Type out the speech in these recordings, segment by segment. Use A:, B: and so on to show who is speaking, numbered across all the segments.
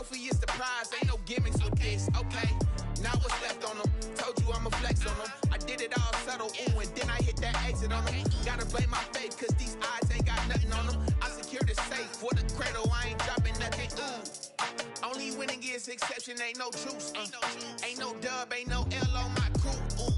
A: trophy is the prize, ain't no gimmicks with this, okay? Now what's left on them? Told you I'ma flex on them. I did it all subtle, ooh, and then I hit that exit on them. Gotta blame my faith, cause these eyes ain't got nothing on them. I secured the safe for the cradle, I ain't dropping nothing, ooh. Only winning is exception, ain't no truce. Ain't no dub, ain't no L on my crew, ooh.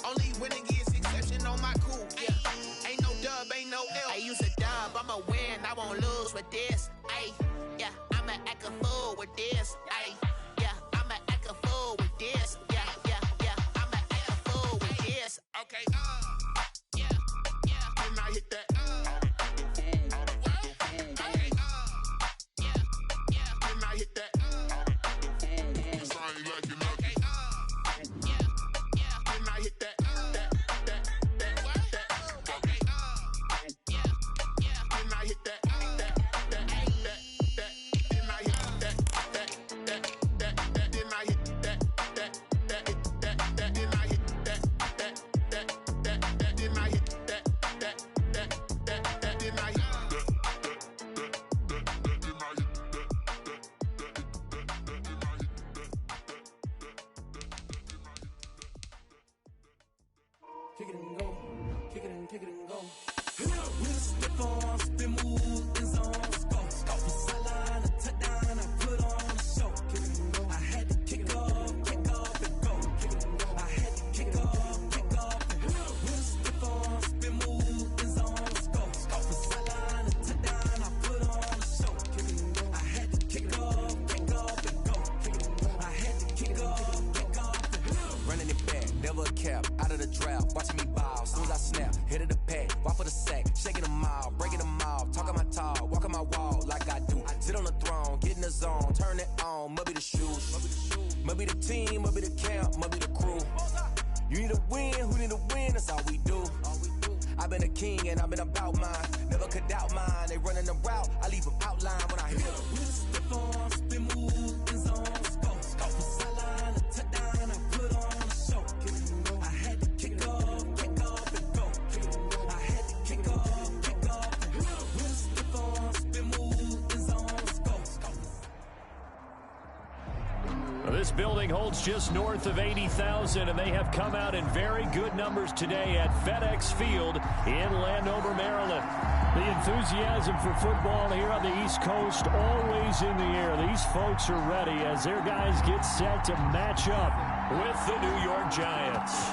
A: Only winning is exception on my crew, yeah. Ain't no dub, ain't no L. I use a dub, I'ma win, I won't lose with this, ayy. Yeah, I'ma act a fool with this, ayy. Yeah, I'ma act a fool with this, yeah, yeah, yeah. I'ma act a fool with this, okay, yeah, yeah. Then I hit that, okay, yeah, yeah. Then I hit that, cause I ain't like it, okay, yeah, yeah. Then I hit that, okay, yeah, yeah. Then I hit that.
B: Kick it and go, kick it and go. With a stiff on, spin move, in zone, go. From sideline to touchdown, I put on a show. Kick it and go. I had to kick off and go. Kick it and go. I had to kick off and go. With a stiff on, spin move, in zone, go. From sideline to touchdown, I put on a show. Kick it and go. I had to kick off and go. Kick it and go. I had to kick off and go. Running it back, never a cap, out of the drought, watching me ball. Soon as I snap, hit of the pack, walk for the sack, shaking them all, breaking them off, talking my talk, walking my wall like I do. Sit on the throne, get in the zone, turn it on, must be the shoes, must be the team, must be the camp, must be the crew. You need a win, who need a win, that's all we do. I've been a king and I've been about mine, never could doubt mine. They running the route, I leave them outline when I hit them. With a stiff on, spin move, in zone, go. From sideline to touchdown, I put on a show. I had to kick off and go. I had to kick off and go. With a stiff on, spin move, in zone, go.
C: This building holds just north of 80,000, and they have come out in very good numbers today at FedEx Field in Landover, Maryland. The enthusiasm for football here on the East Coast always in the air. These folks are ready as their guys get set to match up with the New York Giants.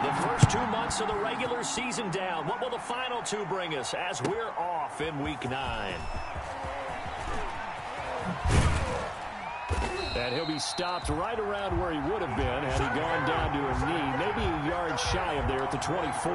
C: The first 2 months of the regular season down. What will the final two bring us as we're off in Week 9? And he'll be stopped right around where he would have been had he gone down to a knee, maybe a yard shy of there at the 24.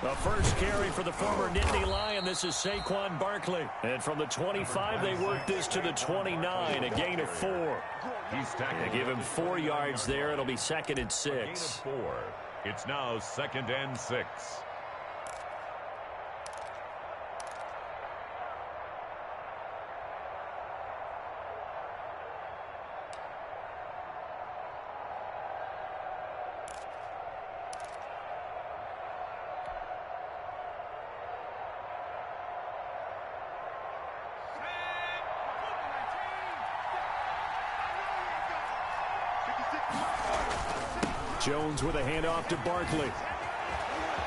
C: The first carry for the former Nittany Lion. This is Saquon Barkley. And from the 25, they work this to the 29, a gain of 4. They give him 4 yards there. It'll be 2nd and 6.
D: Gain of 4. It's now 2nd and 6.
C: Jones with a handoff to Barkley.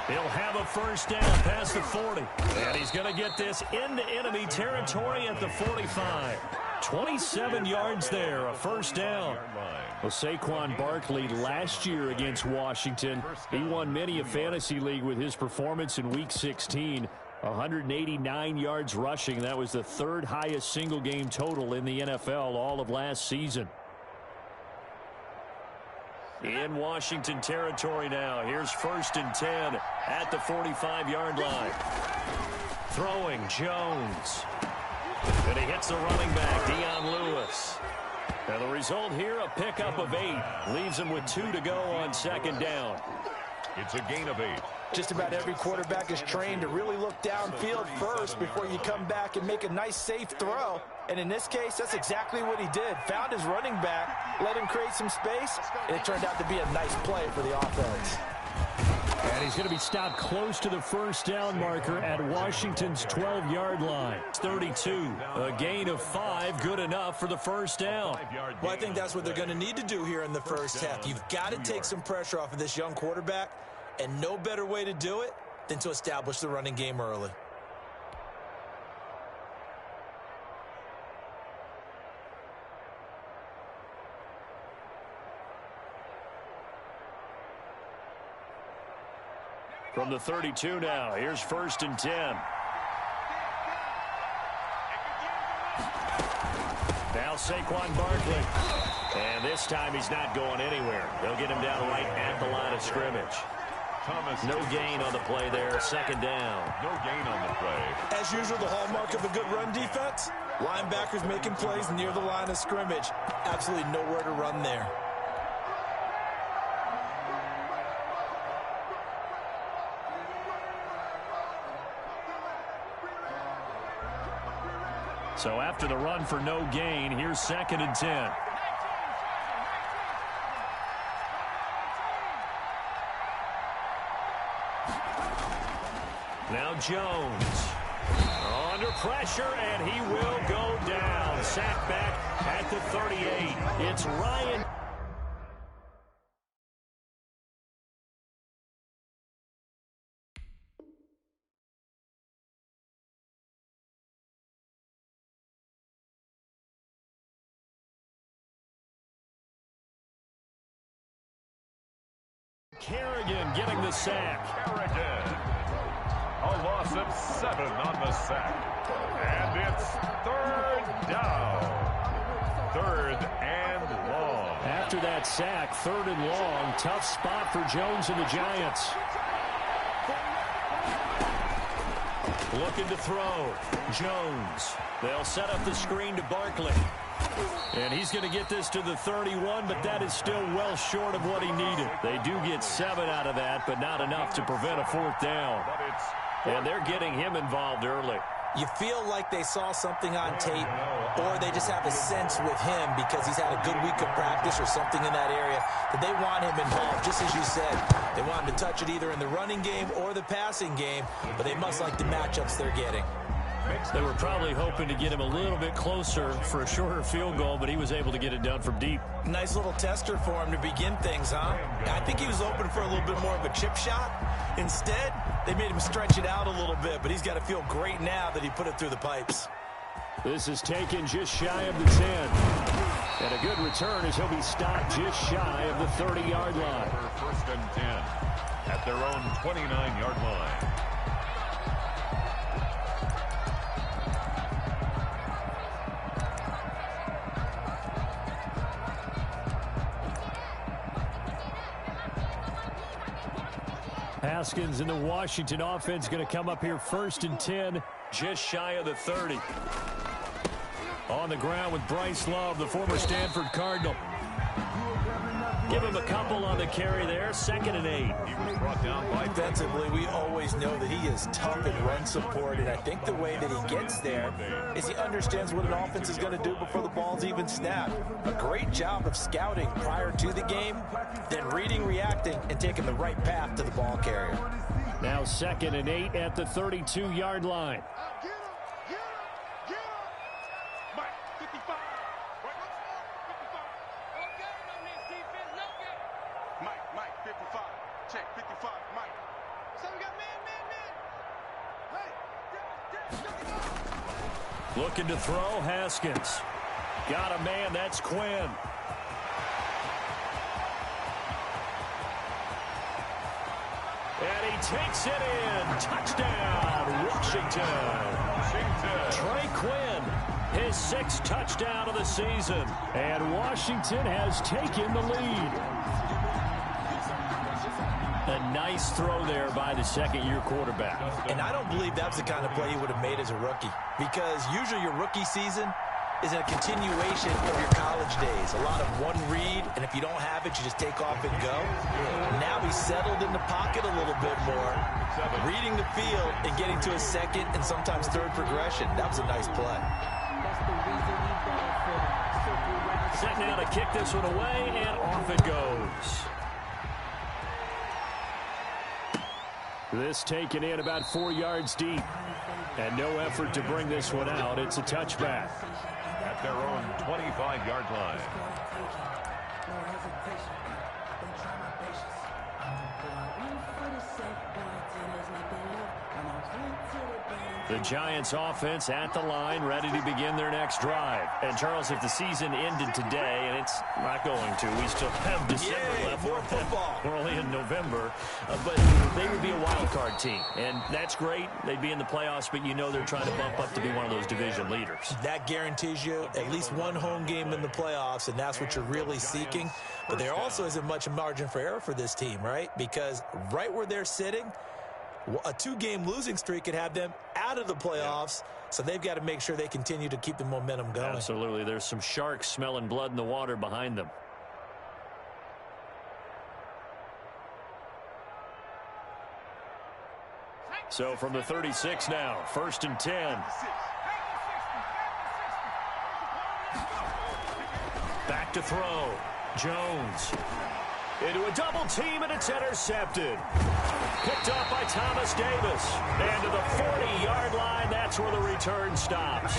C: He'll have a first down past the 40. And he's going to get this into enemy territory at the 45. 27 yards there, a first down. Well, Saquon Barkley last year against Washington, he won many a fantasy league with his performance in Week 16. 189 yards rushing. That was the 3rd highest single game total in the NFL all of last season. In Washington territory now. Here's 1st and 10 at the 45-yard line. Throwing Jones. And he hits the running back, Dion Lewis. And the result here, a pickup of 8. Leaves him with 2 to go on 2nd down.
D: It's a gain of 8.
E: Just about every quarterback is trained to really look downfield first before you come back and make a nice, safe throw. And in this case, that's exactly what he did. Found his running back, let him create some space, and it turned out to be a nice play for the offense.
C: And he's going to be stopped close to the first down marker at Washington's 12-yard line. It's 32. A gain of 5, good enough for the first down.
E: Well, I think that's what they're going to need to do here in the first half. You've got to take some pressure off of this young quarterback, and no better way to do it than to establish the running game early.
C: From the 32 now, here's 1st and 10. Now Saquon Barkley. And this time he's not going anywhere. They'll get him down right at the line of scrimmage. No gain on the play there, 2nd down.
D: No gain on the play.
E: As usual, the hallmark of a good run defense, linebackers making plays near the line of scrimmage. Absolutely nowhere to run there.
C: So after the run for no gain, here's 2nd and 10. Now Jones. Under pressure, and he will go down. Sacked back at the 38. It's Ryan. Kerrigan getting the sack.
D: Kerrigan. A loss of 7 on the sack. And it's 3rd down. 3rd and long.
C: After that sack, 3rd and long. Tough spot for Jones and the Giants. Looking to throw. Jones. They'll set up the screen to Barkley. And he's going to get this to the 31, but that is still well short of what he needed. They do get 7 out of that, but not enough to prevent a 4th down. And they're getting him involved early.
E: You feel like they saw something on tape, or they just have a sense with him because he's had a good week of practice or something in that area that they want him involved, just as you said. They want him to touch it either in the running game or the passing game, but they must like the matchups they're getting.
C: They were probably hoping to get him a little bit closer for a shorter field goal, but he was able to get it done from deep.
E: Nice little tester for him to begin things, huh? I think he was open for a little bit more of a chip shot. Instead, they made him stretch it out a little bit, but he's got to feel great now that he put it through the pipes.
C: This is taken just shy of the 10. And a good return as he'll be stopped just shy of the 30-yard line.
D: For 1st and 10 at their own 29-yard line.
C: Haskins in the Washington offense going to come up here 1st and 10, just shy of the 30. On the ground with Bryce Love, the former Stanford Cardinal. Give him a couple on the carry there, 2nd and 8.
D: He was brought down by
E: defensively. We always know that he is tough in run support, and I think the way that he gets there is he understands what an offense is going to do before the ball's even snapped. A great job of scouting prior to the game, then reading, reacting, and taking the right path to the ball carrier.
C: Now 2nd and 8 at the 32-yard line. Looking to throw, Haskins. Got a man, that's Quinn. And he takes it in. Touchdown, Washington. Trey Quinn, his 6th touchdown of the season. And Washington has taken the lead. A nice throw there by the 2nd-year quarterback.
E: And I don't believe that's the kind of play he would have made as a rookie. Because usually your rookie season, is a continuation of your college days. A lot of one read, and if you don't have it, you just take off and go. Now he's settled in the pocket a little bit more, reading the field and getting to a second and sometimes third progression. That was a nice play.
C: Set now to kick this one away, and off it goes. This taken in about 4 yards deep. And no effort to bring this one out. It's a touchback.
D: At their own 25-yard line.
C: The Giants offense at the line, ready to begin their next drive. And, Charles, if the season ended today, and it's not going to, we still have December left.
E: More football.
C: We're only in November. But they would be a wild card team. And that's great. They'd be in the playoffs, but you know they're trying to bump up to be one of those division leaders.
E: That guarantees you at least one home game in the playoffs, and that's what you're really seeking. But there also isn't much margin for error for this team, right? Because right where they're sitting, a 2-game losing streak could have them out of the playoffs, so they've got to make sure they continue to keep the momentum going.
C: Absolutely. There's some sharks smelling blood in the water behind them. So from the 36 now, 1st and 10. Back to throw. Jones into a double team, and it's intercepted. Picked up by Thomas Davis. And to the 40-yard line, that's where the return stops.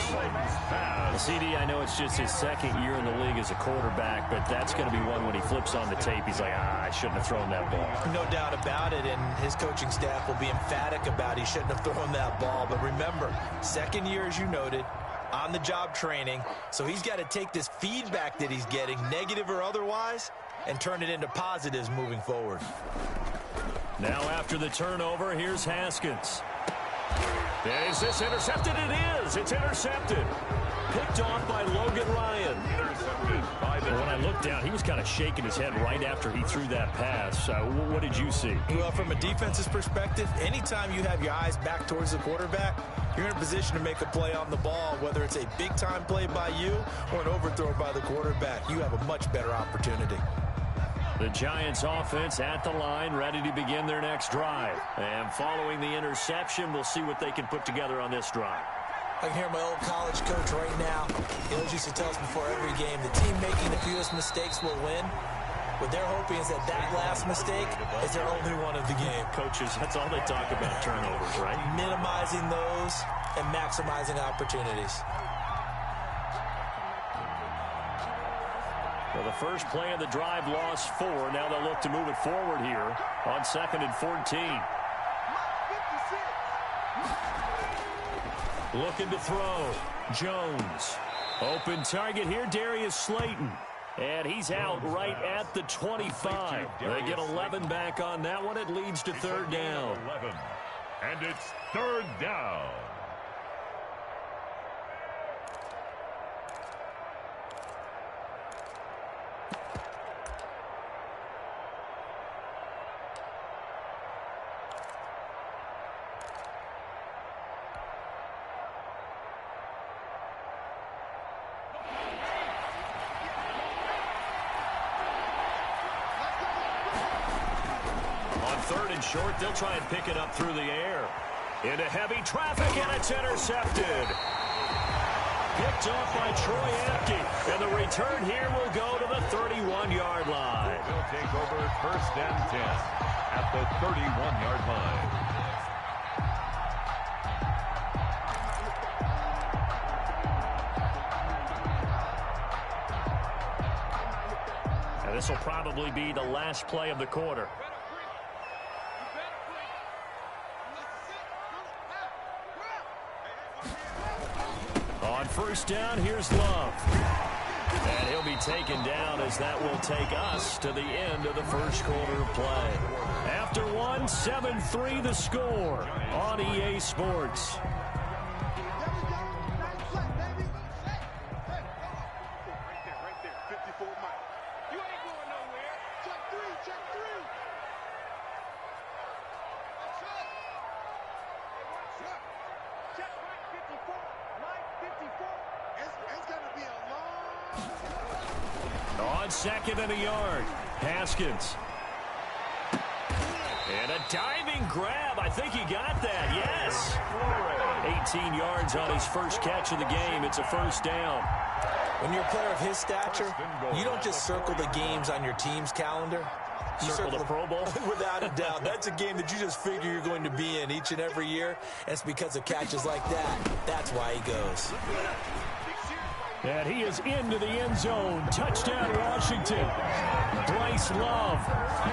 C: CD, I know it's just his second year in the league as a quarterback, but that's going to be one when he flips on the tape. He's like, I shouldn't have thrown that ball.
E: No doubt about it, and his coaching staff will be emphatic about he shouldn't have thrown that ball. But remember, second year, as you noted, on-the-job training, so he's got to take this feedback that he's getting, negative or otherwise, and turn it into positives moving forward.
C: Now after the turnover, here's Haskins. Is this intercepted? It is. It's intercepted. Picked off by Logan Ryan. When I looked down, he was kind of shaking his head right after he threw that pass. What did you see?
E: Well, from a defense's perspective, anytime you have your eyes back towards the quarterback, you're in a position to make a play on the ball, whether it's a big-time play by you or an overthrow by the quarterback. You have a much better opportunity.
C: The Giants offense at the line, ready to begin their next drive. And following the interception, we'll see what they can put together on this drive.
E: I can hear my old college coach right now. He always used to tell us before every game, the team making the fewest mistakes will win. What they're hoping is that that last mistake is their only one of the game.
C: Coaches, that's all they talk about, turnovers, right?
E: Minimizing those and maximizing opportunities.
C: Well, the first play of the drive lost 4. Now they'll look to move it forward here on 2nd and 14. Looking to throw. Jones. Open target here, Darius Slayton. And he's out right at the 25. They get 11 back on that one. It leads to 3rd down.
D: 11. And it's 3rd down.
C: Short, they'll try and pick it up through the air. Into heavy traffic, and it's intercepted. Picked off by Troy Apke. And the return here will go to the 31-yard line.
D: They'll take over 1st and 10 at the 31-yard line.
C: And this will probably be the last play of the quarter. On 1st down, here's Love. And he'll be taken down as that will take us to the end of the first quarter of play. After one, 7-3 the score on EA Sports.
F: It's going to
C: On second and a yard, Haskins. And a diving grab. I think he got that. Yes. 18 yards on his first catch of the game. It's a first down.
E: When you're a player of his stature, you don't just circle the games on your team's calendar. You circle
C: the Pro Bowl?
E: Without a doubt. That's a game that you just figure you're going to be in each and every year. And it's because of catches like that. That's why he goes.
C: And he is into the end zone. Touchdown, Washington. Bryce Love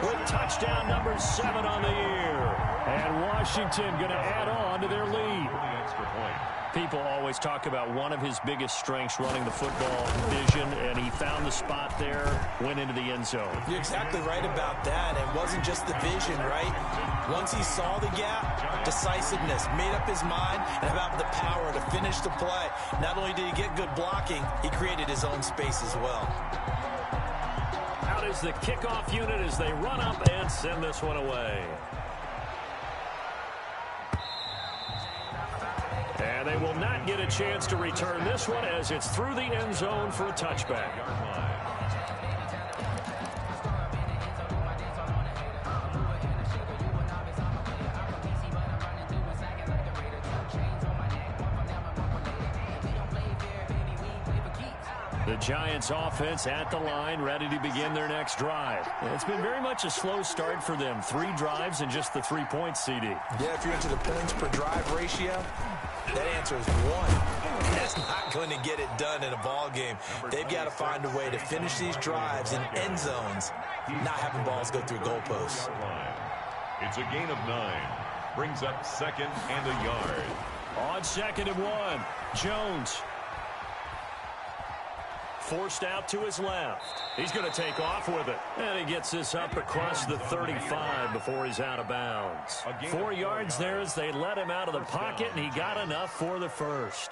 C: with touchdown number 7 on the year. And Washington going to add on to their lead. People always talk about one of his biggest strengths running the football, vision, and he found the spot there, went into the end zone.
E: You're exactly right about that. It wasn't just the vision, right? Once he saw the gap, decisiveness, made up his mind, and about the power to finish the play. Not only did he get good blocking, he created his own space as well.
C: Out is the kickoff unit as they run up and send this one away. And they will not get a chance to return this one as it's through the end zone for a touchback. The Giants offense at the line, ready to begin their next drive. It's been very much a slow start for them. 3 drives and just the 3 points, CD.
E: Yeah, if you're into the points per drive ratio, that answer is 1. That's not going to get it done in a ball game. They've got to find a way to finish these drives in end zones, not having balls go through goalposts.
D: It's a gain of 9. Brings up second and a yard.
C: On second and 1, Jones. Forced out to his left. He's going to take off with it. And he gets this up across the 35 before he's out of bounds. 4 yards there as they let him out of the pocket, and he got enough for the first.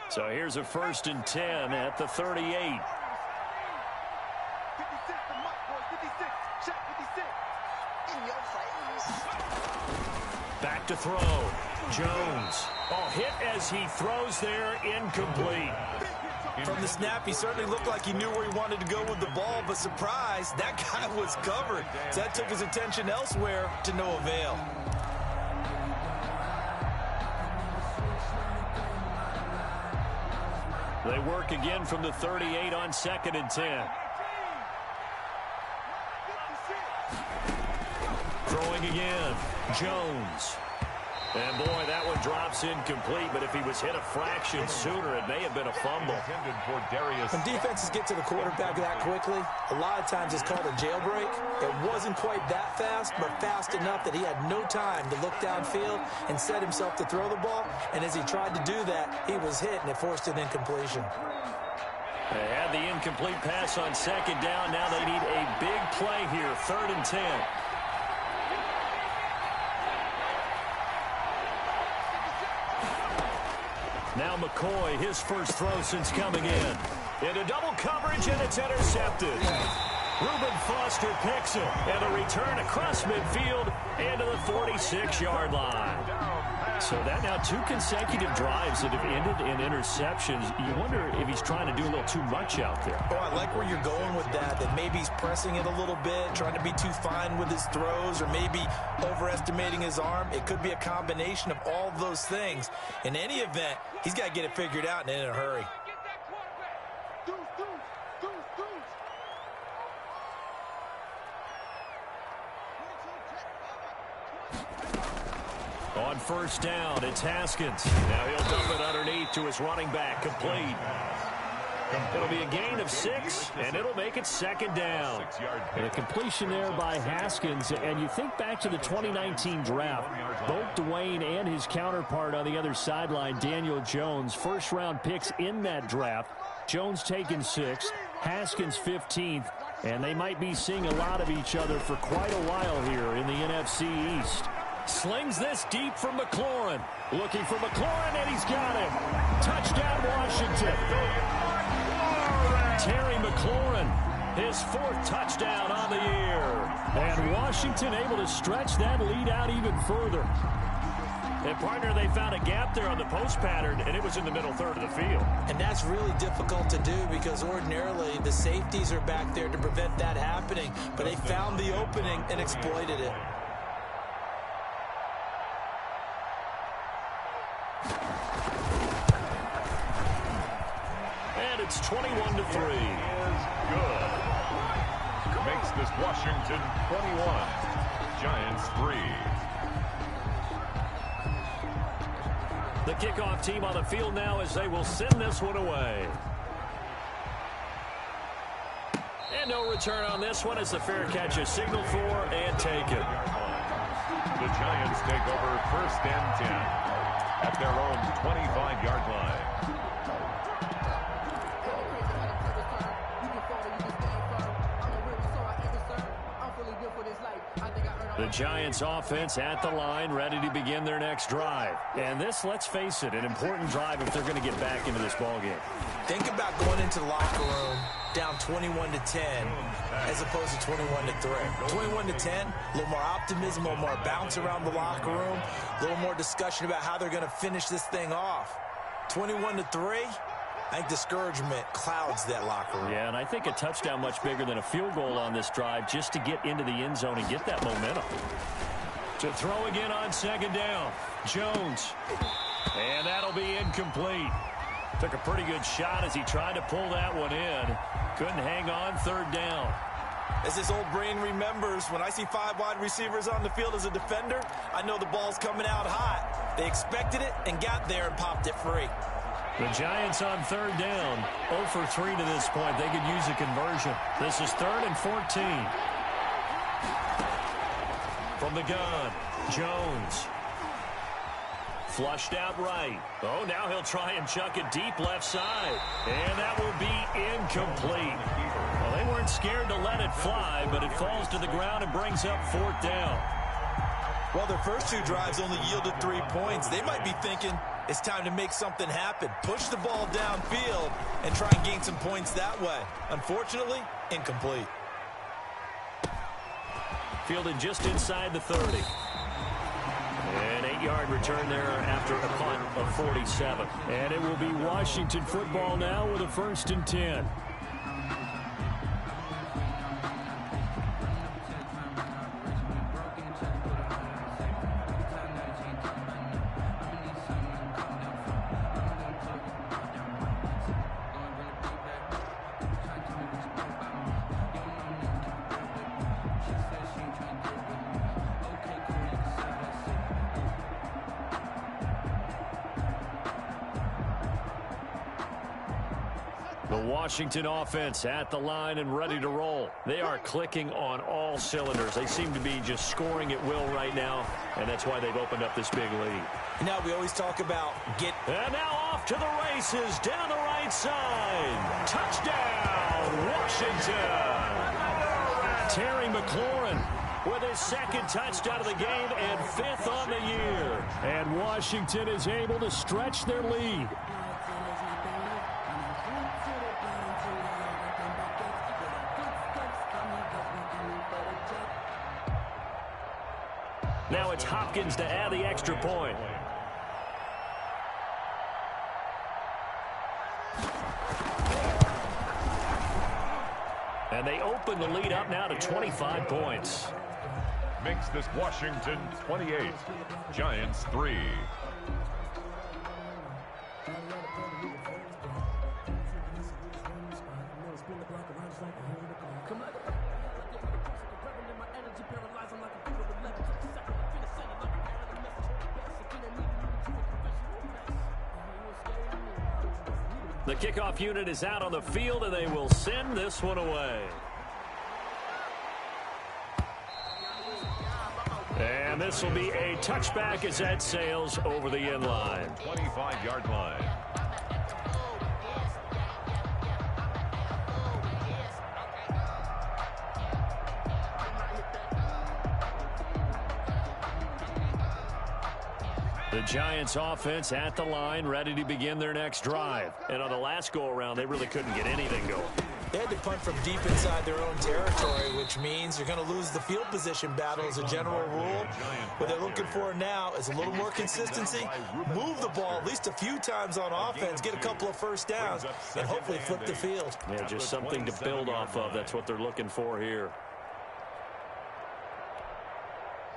C: So here's a 1st and 10 at the 38. Back to throw. Jones. Oh, hit as he throws there, incomplete.
E: From the snap, he certainly looked like he knew where he wanted to go with the ball, but surprise, that guy was covered. So that took his attention elsewhere to no avail.
C: They work again from the 38 on 2nd and 10. Throwing again, Jones. And boy, that one drops incomplete, but if he was hit a fraction sooner, it may have been a fumble.
E: When defenses get to the quarterback that quickly, a lot of times it's called a jailbreak. It wasn't quite that fast, but fast enough that he had no time to look downfield and set himself to throw the ball. And as he tried to do that, he was hit, and it forced an incompletion.
C: They had the incomplete pass on 2nd down. Now they need a big play here, 3rd and 10. Now McCoy, his first throw since coming in. Into double coverage, and it's intercepted. Reuben Foster picks it, and a return across midfield into the 46-yard line. So that now 2 consecutive drives that have ended in interceptions. You wonder if he's trying to do a little too much out there.
E: Oh, I like where you're going with that maybe he's pressing it a little bit, trying to be too fine with his throws, or maybe overestimating his arm. It could be a combination of all of those things. In any event, he's got to get it figured out and in a hurry.
C: On 1st down, it's Haskins. Now he'll dump it underneath to his running back, complete. It'll be a gain of 6, and it'll make it 2nd down. And a completion there by Haskins. And you think back to the 2019 draft, both Dwayne and his counterpart on the other sideline, Daniel Jones, first-round picks in that draft. Jones taken 6th, Haskins 15th, and they might be seeing a lot of each other for quite a while here in the NFC East. Slings this deep from McLaurin. Looking for McLaurin, and he's got him. Touchdown, Washington. Terry McLaurin, his 4th touchdown on the year. And Washington able to stretch that lead out even further. And, partner, they found a gap there on the post pattern, and it was in the middle third of the field.
E: And that's really difficult to do because ordinarily the safeties are back there to prevent that happening. But they found the opening and exploited it.
C: And it's 21-3.
D: Is good. Makes this Washington 21. Giants 3.
C: The kickoff team on the field now as they will send this one away. And no return on this one as the fair catch is signaled for and taken.
D: The Giants take over 1st and 10 at their own 25-yard line.
C: The Giants offense at the line, ready to begin their next drive. And this, let's face it, an important drive if they're going to get back into this ballgame.
E: Think about going into the locker room down 21-10 as opposed to 21-3. 21-10, a little more optimism, a little more bounce around the locker room, a little more discussion about how they're going to finish this thing off. 21-3, I think discouragement clouds that locker room.
C: Yeah, and I think a touchdown much bigger than a field goal on this drive just to get into the end zone and get that momentum. To throw again on 2nd down, Jones. And that'll be incomplete. Took a pretty good shot as he tried to pull that one in. Couldn't hang on 3rd down.
E: As his old brain remembers, when I see 5 wide receivers on the field as a defender, I know the ball's coming out hot. They expected it and got there and popped it free.
C: The Giants on 3rd down, 0 for 3 to this point. They could use a conversion. This is 3rd and 14. From the gun, Jones. Flushed out right. Oh, now he'll try and chuck it deep left side. And that will be incomplete. Well, they weren't scared to let it fly, but it falls to the ground and brings up 4th down.
E: Well, their first 2 drives only yielded 3 points. They might be thinking it's time to make something happen. Push the ball downfield and try and gain some points that way. Unfortunately, incomplete.
C: Fielded just inside the 30. An 8-yard return there after a punt of 47. And it will be Washington football now with a 1st and 10. The Washington offense at the line and ready to roll. They are clicking on all cylinders. They seem to be just scoring at will right now, and that's why they've opened up this big lead.
E: Now we always talk about
C: And now off to the races down the right side. Touchdown, Washington. Terry McLaurin with his 2nd touchdown of the game and 5th on the year. And Washington is able to stretch their lead. Now it's Hopkins to add the extra point. And they open the lead up now to 25 points.
D: Makes this Washington 28. Giants 3.
C: The kickoff unit is out on the field, and they will send this one away. And this will be a touchback as that sails over the end line.
D: 25-yard line.
C: The Giants offense at the line, ready to begin their next drive. And on the last go-around, they really couldn't get anything going.
E: They had to punt from deep inside their own territory, which means you're going to lose the field position battle as a general rule. What they're looking for now is a little more consistency, move the ball at least a few times on offense, get a couple of first downs, and hopefully flip the field.
C: Yeah, just something to build off of. That's what they're looking for here.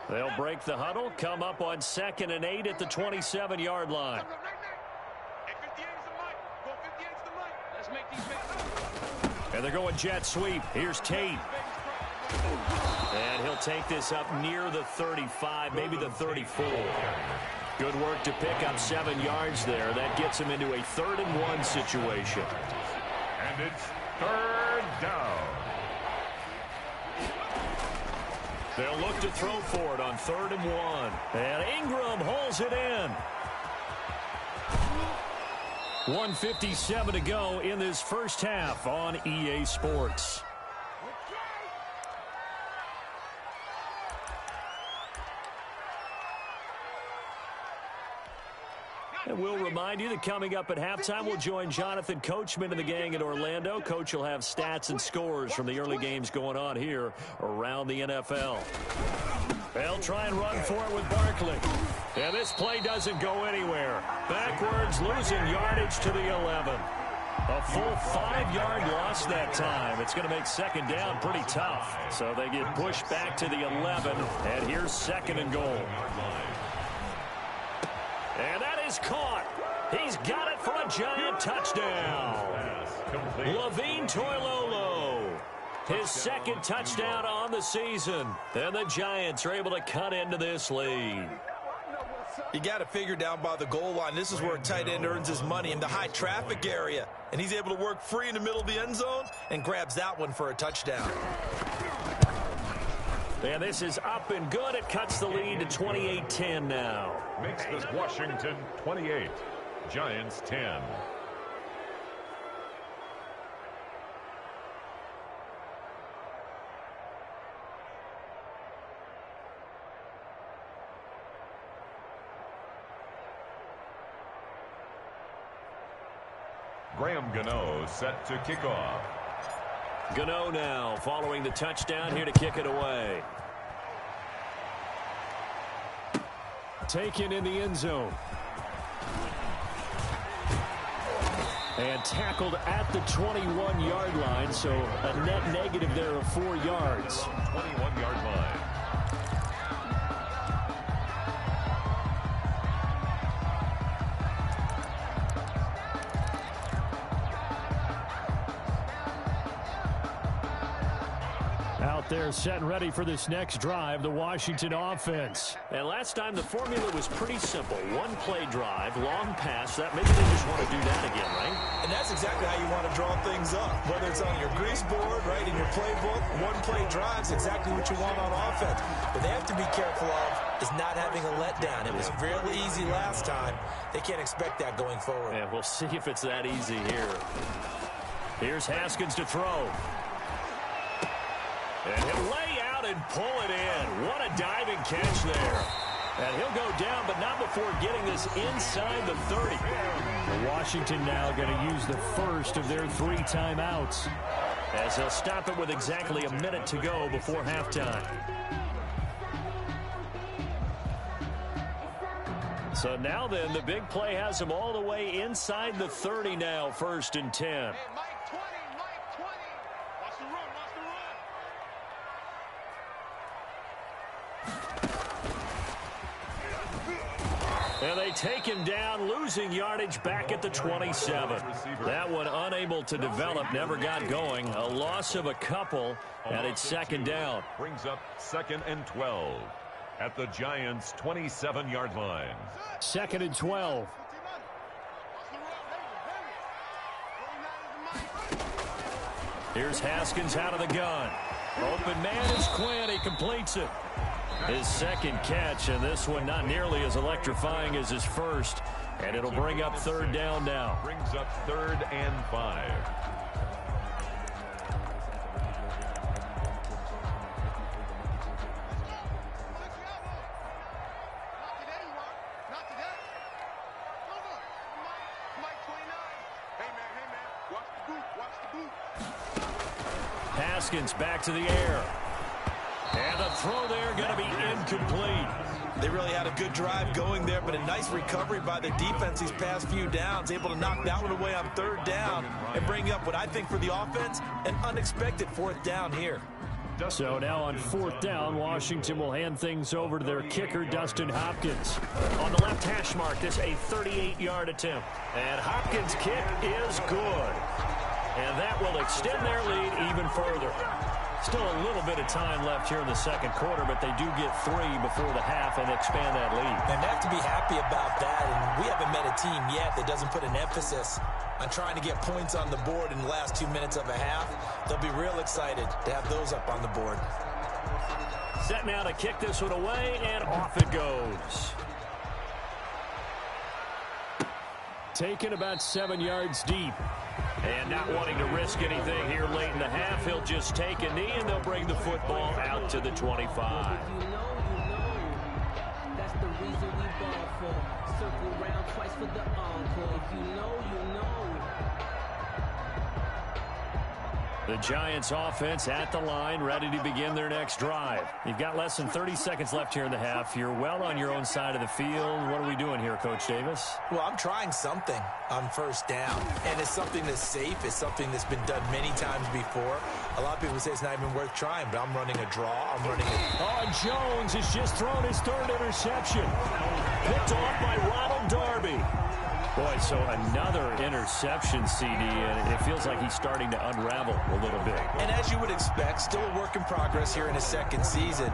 C: They'll break the huddle, come up on 2nd and 8 at the 27-yard line. And they're going jet sweep. Here's Tate. And he'll take this up near the 35, maybe the 34. Good work to pick up 7 yards there. That gets him into a 3rd and 1 situation.
D: And it's 3rd down.
C: They'll look to throw for it on 3rd and 1. And Ingram holds it in. 1:57 to go in this first half on EA Sports. And we'll remind you that coming up at halftime, we'll join Jonathan Coachman and the gang in Orlando. Coach will have stats and scores from the early games going on here around the NFL. They'll try and run for it with Barkley. And this play doesn't go anywhere. Backwards, losing yardage to the 11. A full 5-yard loss that time. It's going to make 2nd down pretty tough. So they get pushed back to the 11. And here's 2nd and goal. And that is caught. He's got it for a giant touchdown. Levine Toilolo, his 2nd touchdown on the season. And the Giants are able to cut into this lead.
E: You got to figure down by the goal line. This is where a tight end earns his money in the high traffic area. And he's able to work free in the middle of the end zone and grabs that one for a touchdown.
C: And this is up and good. It cuts the lead to 28-10 now.
D: Makes this Washington 28, Giants 10. Graham Gano set to kick off.
C: Gano now following the touchdown here to kick it away. Taken in the end zone. And tackled at the 21-yard line, so a net negative there of 4 yards.
D: 21-yard line.
C: They're set and ready for this next drive, the Washington offense. And last time the formula was pretty simple. 1-play drive, long pass. That maybe they just want to do that again, right?
E: And that's exactly how you want to draw things up. Whether it's on your grease board, right, in your playbook, 1-play drive's exactly what you want on offense. But they have to be careful of is not having a letdown. It was really easy last time. They can't expect that going forward.
C: And we'll see if it's that easy here. Here's Haskins to throw. And he'll lay out and pull it in. What a diving catch there. And he'll go down, but not before getting this inside the 30. Washington now going to use the first of their 3 timeouts, as they'll stop it with exactly a minute to go before halftime. So now then, the big play has them all the way inside the 30 now, 1st and 10. And they take him down, losing yardage back at the 27. That one unable to develop, never got going. A loss of a couple, and it's 2nd down.
D: Brings up 2nd and 12 at the Giants' 27-yard line.
C: 2nd and 12. Here's Haskins out of the gun. Open man is Quinn. He completes it. His 2nd catch, and this one not nearly as electrifying as his first. And it'll bring up 3rd down now.
D: Brings up 3rd and 5.
A: Hey, man, watch the boot.
C: Haskins back to the air. And the throw there going to be incomplete.
E: They really had a good drive going there, but a nice recovery by the defense these past few downs, able to knock that one away on third down and bring up what I think for the offense, an unexpected fourth down here.
C: So now on fourth down, Washington will hand things over to their kicker, Dustin Hopkins. On the left hash mark, this a 38-yard attempt. And Hopkins' kick is good. And that will extend their lead even further. Still a little bit of time left here in the second quarter, but they do get 3 before the half and expand that lead.
E: And they have to be happy about that, and we haven't met a team yet that doesn't put an emphasis on trying to get points on the board in the last 2 minutes of a half. They'll be real excited to have those up on the board.
C: Set now to kick this one away, and off it goes. Taken about 7 yards deep. And not wanting to risk anything here late in the half, he'll just take a knee, and they'll bring the football out to the 25.
B: That's the reason we ball for. Circle round twice for the encore. If you know, you know.
C: The Giants offense at the line, ready to begin their next drive. You've got less than 30 seconds left here in the half. You're well on your own side of the field. What are we doing here, Coach Davis?
E: Well, I'm trying something on first down, and it's something that's safe. It's something that's been done many times before. A lot of people say it's not even worth trying, but I'm running a draw. I'm running a...
C: Oh, Jones has just thrown his third interception. Picked off by Ronald Darby. Boy, so another interception, CD, and it feels like he's starting to unravel a little bit.
E: And as you would expect, still a work in progress here in his second season.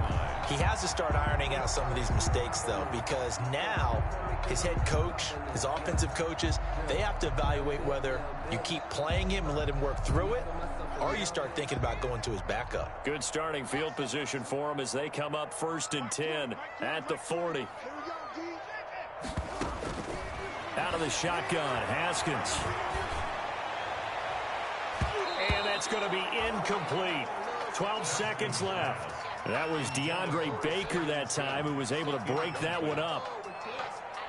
E: He has to start ironing out some of these mistakes, though, because now his head coach, his offensive coaches, they have to evaluate whether you keep playing him and let him work through it, or you start thinking about going to his backup.
C: Good starting field position for him as they come up 1st and 10 at the 40. Out of the shotgun, Haskins. And that's going to be incomplete. 12 seconds left. That was DeAndre Baker that time who was able to break that one up.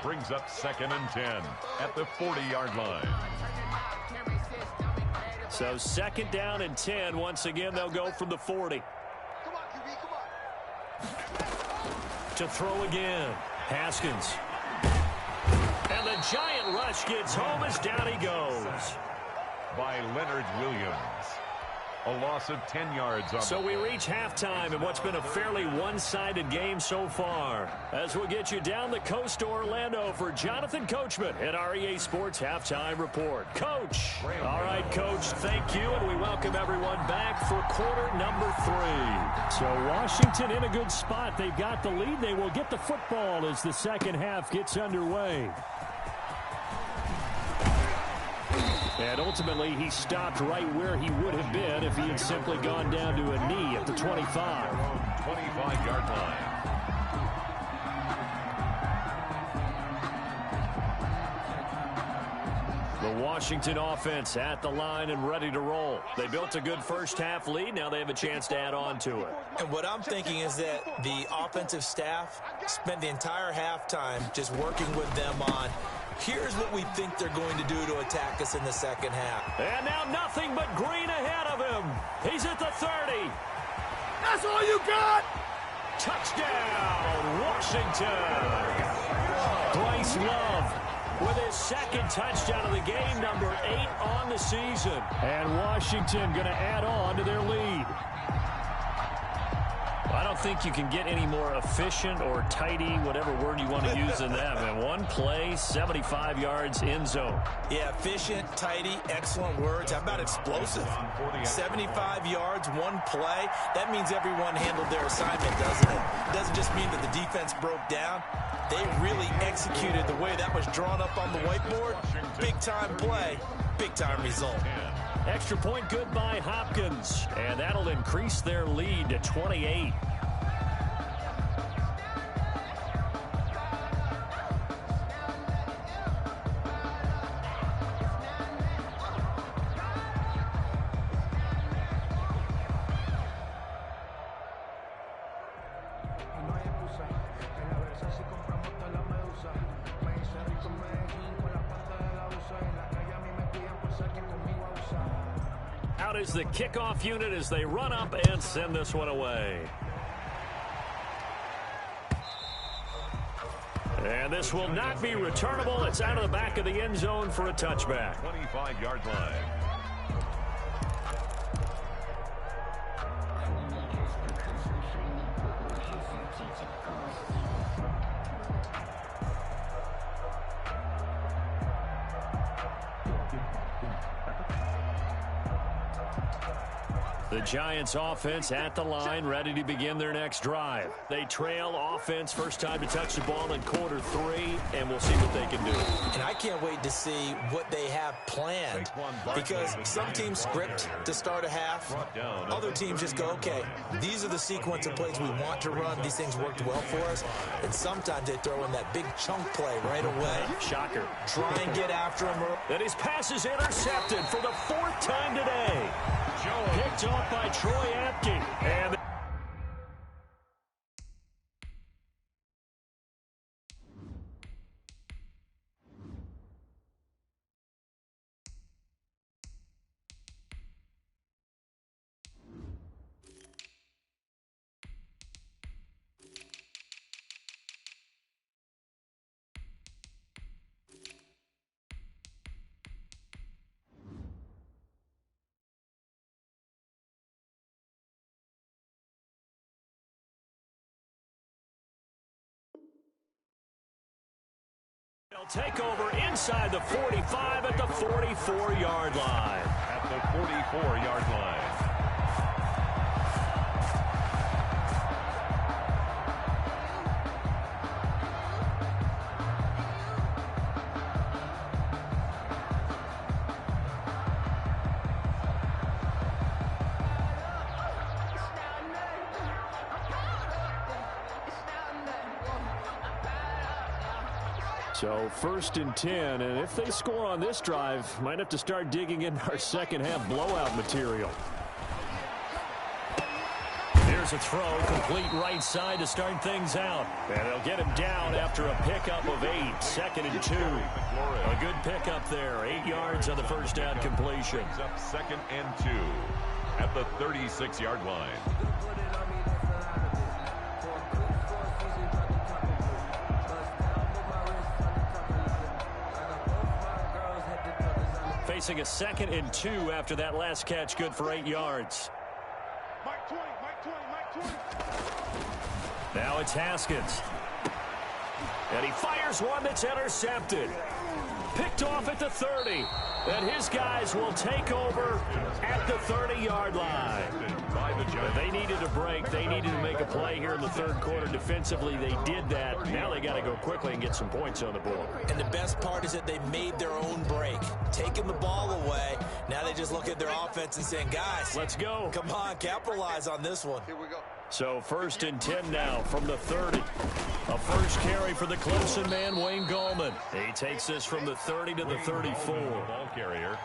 D: Brings up 2nd and 10 at the 40-yard line.
C: So 2nd down and 10. Once again, they'll go from the 40. To throw again. Haskins. And the giant rush gets home as down he goes.
D: By Leonard Williams. A loss of 10 yards on
C: So we reach halftime in what's been a fairly one-sided game so far. As we'll get you down the coast to Orlando for Jonathan Coachman at our EA Sports Halftime Report. Coach. All right, Coach, thank you, and we welcome everyone back for quarter number 3. So Washington in a good spot. They've got the lead. They will get the football as the second half gets underway. And ultimately, he stopped right where he would have been if he had simply gone down to a knee at the 25.
D: 25-yard line.
C: The Washington offense at the line and ready to roll. They built a good first half lead. Now they have a chance to add on to it.
E: And what I'm thinking is that the offensive staff spent the entire halftime just working with them on here's what we think they're going to do to attack us in the second half.
C: And now nothing but green ahead of him. He's at the 30.
A: That's all you got?
C: Touchdown, Washington. Bryce Love with his second touchdown of the game, number 8 on the season. And Washington going to add on to their lead. I don't think you can get any more efficient or tidy, whatever word you want to use in that. Man, one play, 75 yards in zone.
E: Yeah, efficient, tidy, excellent words. How about explosive? 75 yards, one play. That means everyone handled their assignment, doesn't it? It doesn't just mean that the defense broke down. They really executed the way that was drawn up on the whiteboard. Big-time play, big-time result.
C: Extra point good by Hopkins, and that'll increase their lead to 28. Out is the kickoff unit as they run up and send this one away. And this will not be returnable. It's out of the back of the end zone for a touchback.
D: 25-yard line.
C: The Giants offense at the line, ready to begin their next drive. They trail offense, first time to touch the ball in quarter 3, and we'll see what they can do.
E: And I can't wait to see what they have planned, because some teams script to start a half. Other teams just go, okay, these are the sequence of plays we want to run. These things worked well for us. And sometimes they throw in that big chunk play right away.
C: Shocker.
E: Try and get after him.
C: And his pass is intercepted for the 4th time today. Picked off by Troy Apke. And they'll take over inside the 45 at the 44-yard line.
D: At the 44-yard line.
C: So 1st and 10, and if they score on this drive, might have to start digging in our second half blowout material. Here's a throw, complete right side to start things out. And they'll get him down after a pickup of 8, 2nd and 2. A good pickup there, 8 yards on the first down completion.
D: Up 2nd and 2 at the 36-yard line.
C: Facing a 2nd and 2 after that last catch, good for 8 yards. Now it's Haskins. And he fires one that's intercepted. Picked off at the 30. And his guys will take over at the 30-yard line. They needed a break. They needed to make a play here in the 3rd quarter. Defensively, they did that. Now they got to go quickly and get some points on the board.
E: And the best part is that they made their own break, taking the ball away. Now they just look at their offense and saying, guys,
C: let's go.
E: Come on, capitalize on this one.
A: Here we go.
C: So 1st and 10 now from the 30. A first carry for the Clemson man, Wayne Gallman. He takes this from the 30 to the 34.
D: Ball carrier.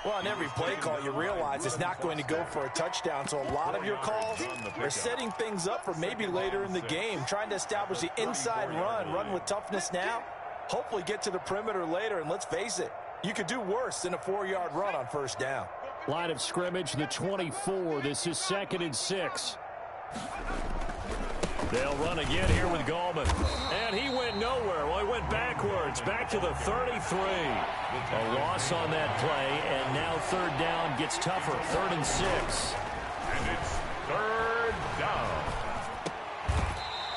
E: Well, on every play call, you realize it's not going to go for a touchdown. So a lot of your calls are setting things up for maybe later in the game, trying to establish the inside run with toughness now. Hopefully get to the perimeter later, and let's face it, you could do worse than a 4-yard run on first down.
C: Line of scrimmage, the 24. This is 2nd and 6. They'll run again here with Gallman. And he went nowhere. Well, he went backwards, back to the 33. A loss on that play, and now 3rd down gets tougher. 3rd and 6.
D: And it's 3rd down.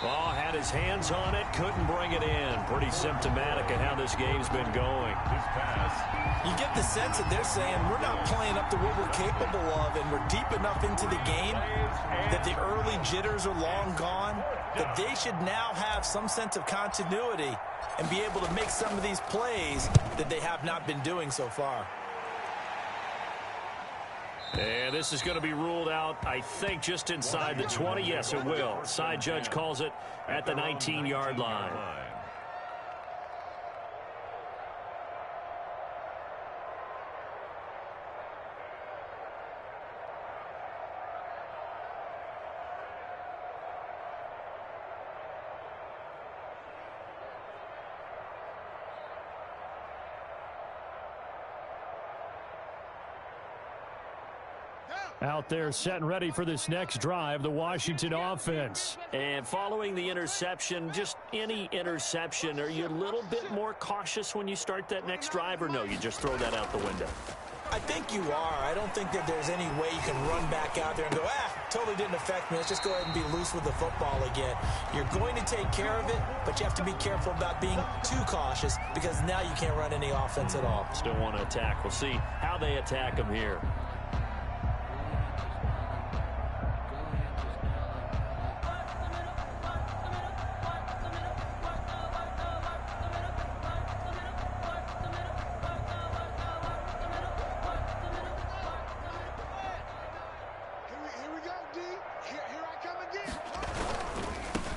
C: Well, had his hands on it, couldn't bring it in. Pretty symptomatic of how this game's been going.
D: His pass.
E: You get the sense that they're saying we're not playing up to what we're capable of, and we're deep enough into the game that the early jitters are long gone, that they should now have some sense of continuity and be able to make some of these plays that they have not been doing so far.
C: And this is going to be ruled out, I think, just inside the 20. Yes, it will. Side judge calls it at the 19-yard line. Out there set and ready for this next drive, the Washington offense.
F: And following the interception, just any interception, are you a little bit more cautious when you start that next drive, or no, you just throw that out the window?
E: I think you are. I don't think that there's any way you can run back out there and go, totally didn't affect me. Let's just go ahead and be loose with the football again. You're going to take care of it, but you have to be careful about being too cautious because now you can't run any offense at all.
F: Still want to attack. We'll see how they attack them here.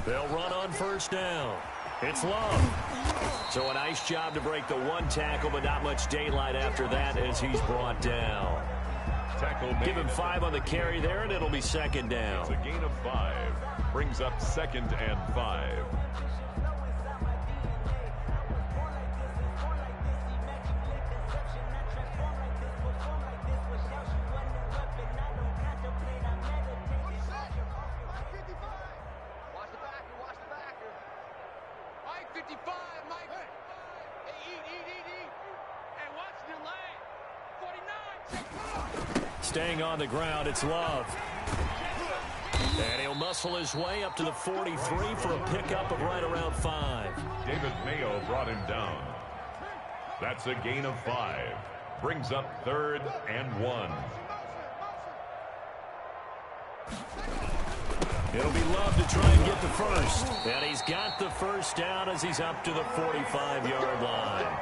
C: They'll run on first down. It's Love.
F: So a nice job to break the one tackle, but not much daylight after that as he's brought down. Give him 5 on the carry there, and it'll be second down.
D: It's a gain of 5. Brings up 2nd and 5.
C: Staying on the ground, it's Love. And he'll muscle his way up to the 43 for a pickup of right around 5.
D: David Mayo brought him down. That's a gain of 5. Brings up 3rd and 1.
C: It'll be Love to try and get the first. And he's got the first down as he's up to the 45-yard line.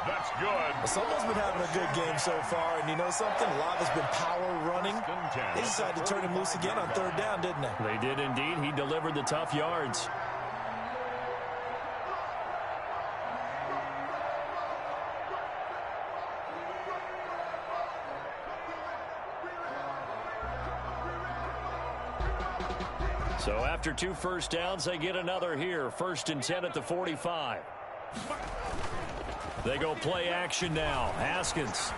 D: That's good.
E: Someone's been having a good game so far, and you know something? Love has been power running. They decided to turn him loose again on 3rd down, didn't they?
C: They did indeed. He delivered the tough yards. So after 2 first downs, they get another here. 1st and 10 at the 45. They go play action now. Haskins.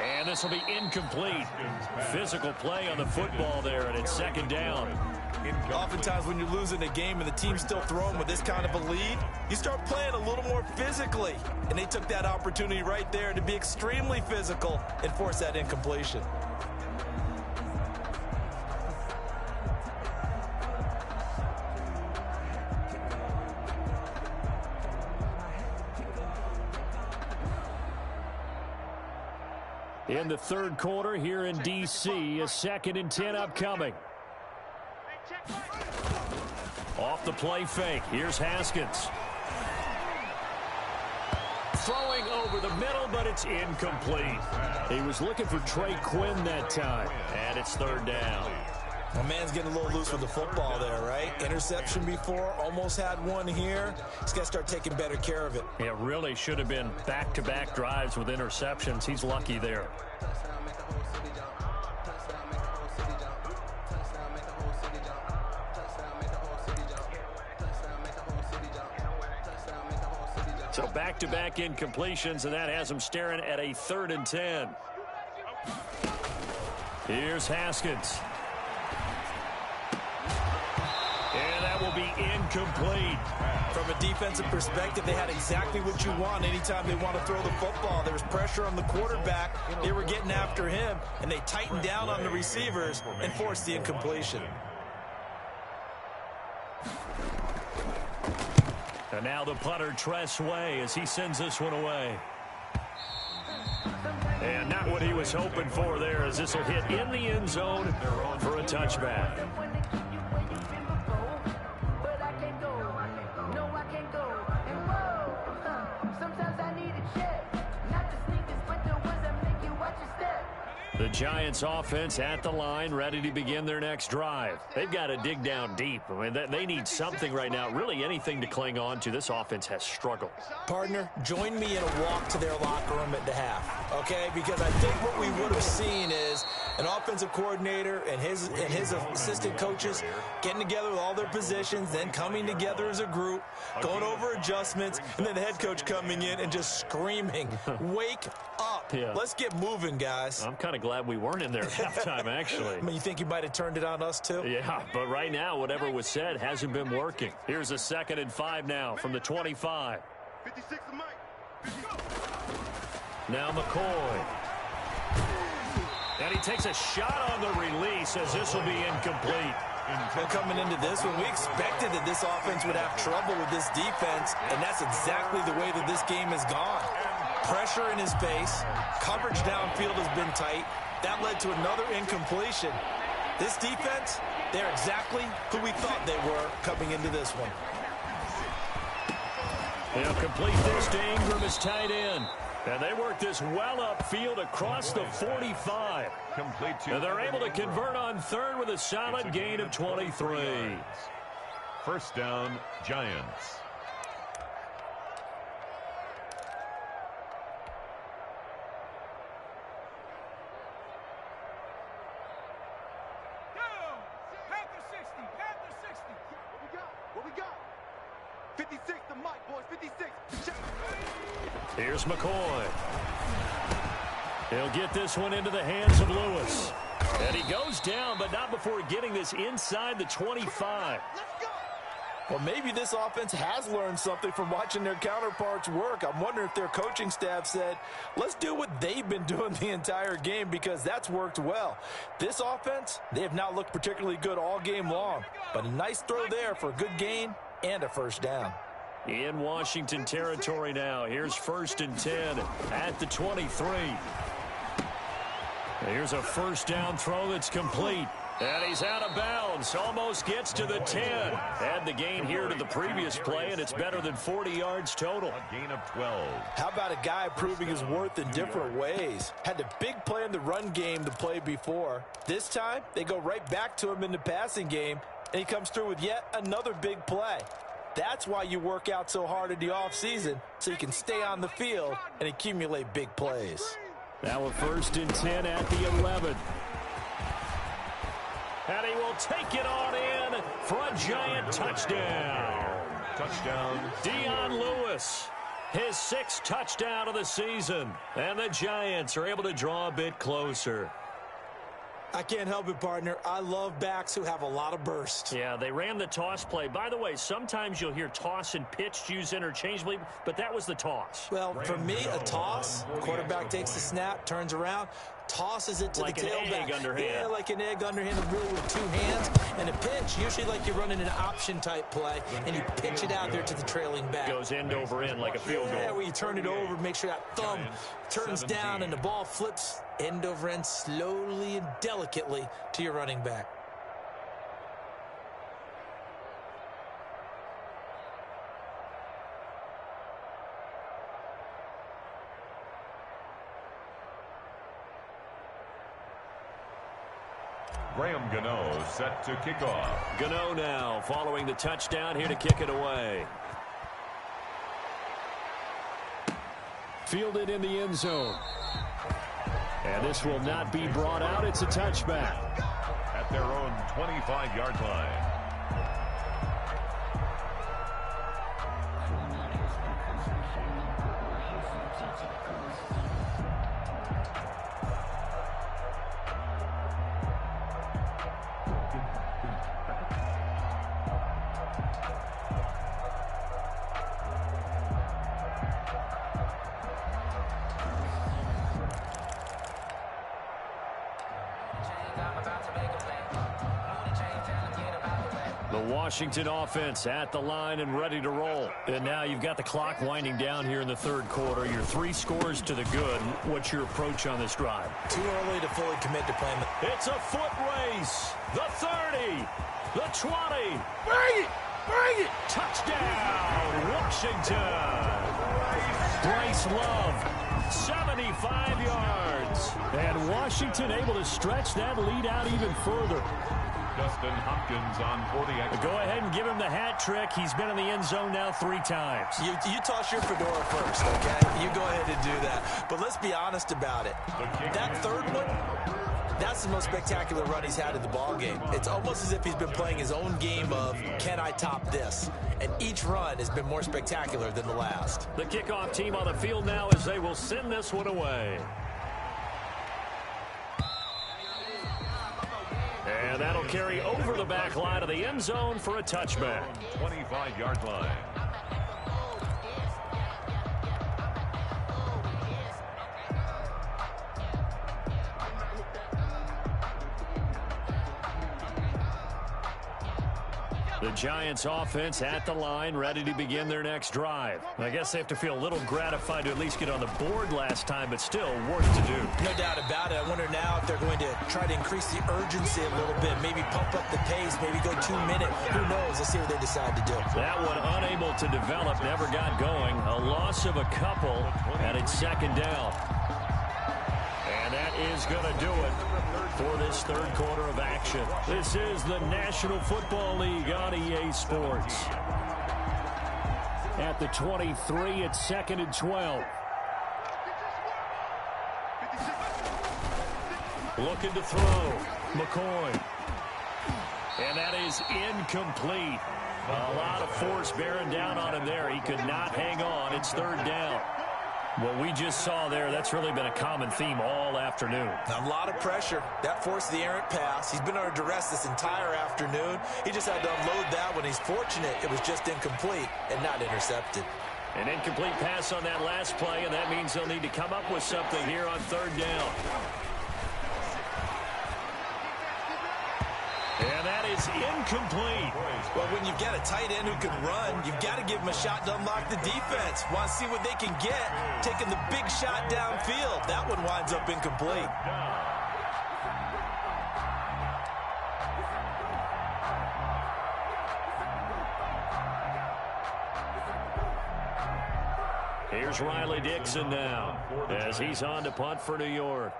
C: And this will be incomplete. Physical play on the football there, and it's 2nd down.
E: Oftentimes when you're losing a game and the team's still throwing with this kind of a lead, you start playing a little more physically. And they took that opportunity right there to be extremely physical and force that incompletion.
C: In the 3rd quarter here in D.C., a 2nd and 10 upcoming. Off the play fake. Here's Haskins. Throwing over the middle, but it's incomplete. He was looking for Trey Quinn that time. And it's 3rd down.
E: My man's getting a little loose with the football there, right? Interception before, almost had one here. He's got to start taking better care of it.
C: It really should have been back-to-back drives with interceptions. He's lucky there. So back-to-back incompletions, and that has him staring at a 3rd and 10. Here's Haskins. And that will be incomplete.
E: From a defensive perspective, they had exactly what you want anytime they want to throw the football. There was pressure on the quarterback. They were getting after him, and they tightened down on the receivers and forced the incompletion.
C: And now the punter, Tress Way, as he sends this one away. And not what he was hoping for there, as this will hit in the end zone for a touchback. The Giants offense at the line, ready to begin their next drive. They've got to dig down deep. I mean, they need something right now, really anything to cling on to. This offense has struggled.
E: Partner, join me in a walk to their locker room at the half, okay? Because I think what we would have seen is an offensive coordinator and his assistant coaches getting together with all their positions, then coming together as a group, going over adjustments, and then the head coach coming in and just screaming, wake up.
F: Yeah.
E: Let's get moving, guys.
F: I'm kind of glad we weren't in there at halftime, actually.
E: I mean, you think you might have turned it on us, too?
F: Yeah, but right now, whatever was said hasn't been working. Here's a 2nd and 5 now from the 25.
G: 56 to Mike.
F: Now McCoy. And he takes a shot on the release as this will be incomplete.
E: Well, coming into this one, we expected that this offense would have trouble with this defense, and that's exactly the way that this game has gone. Pressure in his face, coverage downfield has been tight. That led to another incompletion. This defense, they're exactly who we thought they were coming into this one.
F: They'll complete this to Ingram as tight end. And they work this well upfield across the 45. And they're able to convert on 3rd with a solid gain of 23.
D: First down, Giants.
G: Panther 60. What we got? 56 to Mike, boys. 56.
F: Here's McCoy. He'll get this one into the hands of Lewis. And he goes down, but not before getting this inside the 25.
E: Well, maybe this offense has learned something from watching their counterparts work. I'm wondering if their coaching staff said, let's do what they've been doing the entire game, because that's worked well. This offense, they have not looked particularly good all game long, but a nice throw there for a good gain and a first down.
F: In Washington territory now. Here's 1st and 10 at the 23. Here's a first down throw that's complete. And he's out of bounds. Almost gets to the 10. Add the gain here to the previous play, and it's better than 40 yards total.
D: A gain of 12.
E: How about a guy proving his worth in different ways? Had the big play in the run game to play before. This time, they go right back to him in the passing game, and he comes through with yet another big play. That's why you work out so hard in the offseason, so you can stay on the field and accumulate big plays.
F: Now a 1st and 10 at the 11. And he will take it on in for a giant touchdown.
D: Touchdown.
F: Dion Lewis, his 6th touchdown of the season. And the Giants are able to draw a bit closer.
E: I can't help it, partner. I love backs who have a lot of burst.
F: Yeah, they ran the toss play. By the way, sometimes you'll hear toss and pitch used interchangeably, but that was the toss.
E: Well, for me, a toss, quarterback takes the snap, turns around, tosses it to
F: like
E: the tailback.
F: Like an egg underhand.
E: Yeah, like an egg underhand, really with 2 hands. And a pitch, usually like you're running an option-type play, and you pitch it out there to the trailing back.
F: Goes end over end like a field goal.
E: Yeah, where you turn it over, make sure that thumb turns down, and the ball flips end over end slowly and delicately to your running back.
D: Graham Gano set to kick off.
F: Gano now following the touchdown here to kick it away. Fielded in the end zone. And this will not be brought out. It's a touchback.
D: At their own 25-yard line.
F: Washington offense at the line and ready to roll. And now you've got the clock winding down here in the 3rd quarter. Your 3 scores to the good. What's your approach on this drive?
E: Too early to fully commit to playing.
F: It's a foot race. The 30. The 20.
G: Bring it! Bring it!
F: Touchdown, Washington. Bryce Love, 75 yards. And Washington able to stretch that lead out even further.
D: Dustin Hopkins on for the extra.
F: Go ahead and give him the hat trick. He's been in the end zone now 3 times.
E: You toss your fedora first, okay? You go ahead and do that. But let's be honest about it. That 3rd one, That's the most spectacular run he's had in the ball game. It's almost as if he's been playing his own game of, can I top this? And each run has been more spectacular than the last.
C: The kickoff team on the field now as they will send this one away. And that'll carry over the back line of the end zone for a touchback.
D: 25-yard line.
C: The Giants offense at the line, ready to begin their next drive. I guess they have to feel a little gratified to at least get on the board last time, but still work to do.
E: No doubt about it. I wonder now if they're going to try to increase the urgency a little bit, maybe pump up the pace, maybe go 2 minute. Who knows? Let's see what they decide to do.
C: That one unable to develop, never got going. A loss of a couple, and it's second down. And that is going to do it for this third quarter of action. This is the National Football League on EA Sports. At the 23, it's 2nd and 12. Looking to throw. McCoy. And that is incomplete. A lot of force bearing down on him there. He could not hang on. It's third down. What we just saw there, that's really been a common theme all afternoon.
E: A lot of pressure. That forced the errant pass. He's been under duress this entire afternoon. He just had to unload that one. He's fortunate it was just incomplete and not intercepted.
C: An incomplete pass on that last play, and that means they'll need to come up with something here on third down. And that is incomplete.
E: Well, when you've got a tight end who can run, you've got to give him a shot to unlock the defense. Want to see what they can get, taking the big shot downfield. That one winds up incomplete.
C: Here's Riley Dixon now as he's on to punt for New York.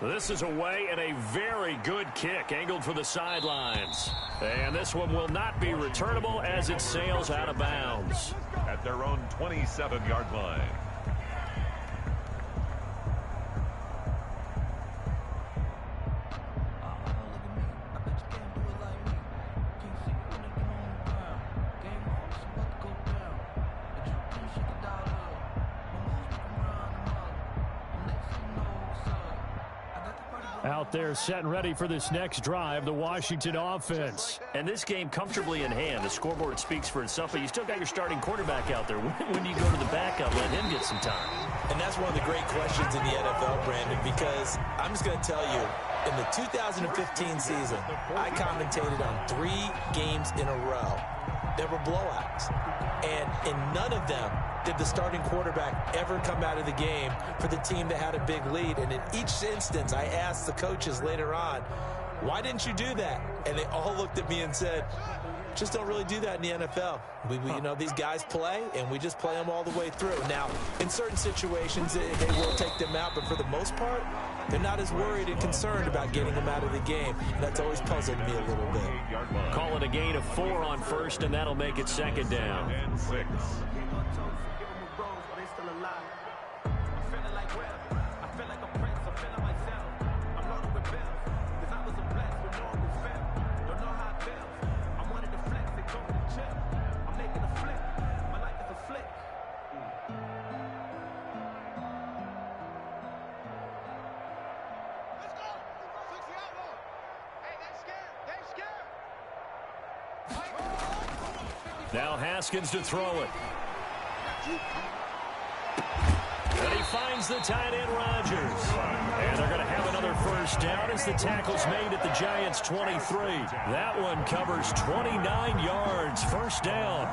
C: This is away and a very good kick angled for the sidelines. And this one will not be returnable as it sails out of bounds.
D: At their own 27-yard line.
C: Out there set and ready for this next drive, the Washington offense. And this game comfortably in hand. The scoreboard speaks for itself, but you still got your starting quarterback out there. When do you go to the backup, let him get some time?
E: And that's one of the great questions in the NFL, Brandon, because I'm just going to tell you, in the 2015 season, I commentated on 3 games in a row. There were blowouts. And in none of them did the starting quarterback ever come out of the game for the team that had a big lead. And in each instance, I asked the coaches later on, why didn't you do that? And they all looked at me and said, just don't really do that in the NFL. You know, these guys play, and we just play them all the way through. Now, in certain situations, they will take them out, but for the most part, they're not as worried and concerned about getting them out of the game. And that's always puzzled me a little bit.
C: Call it a gain of 4 on first, and that'll make it second down.
D: And 6.
C: Now Haskins to throw it. And he finds the tight end Rodgers. And they're going to have another first down as the tackle's made at the Giants' 23. That one covers 29 yards. First down.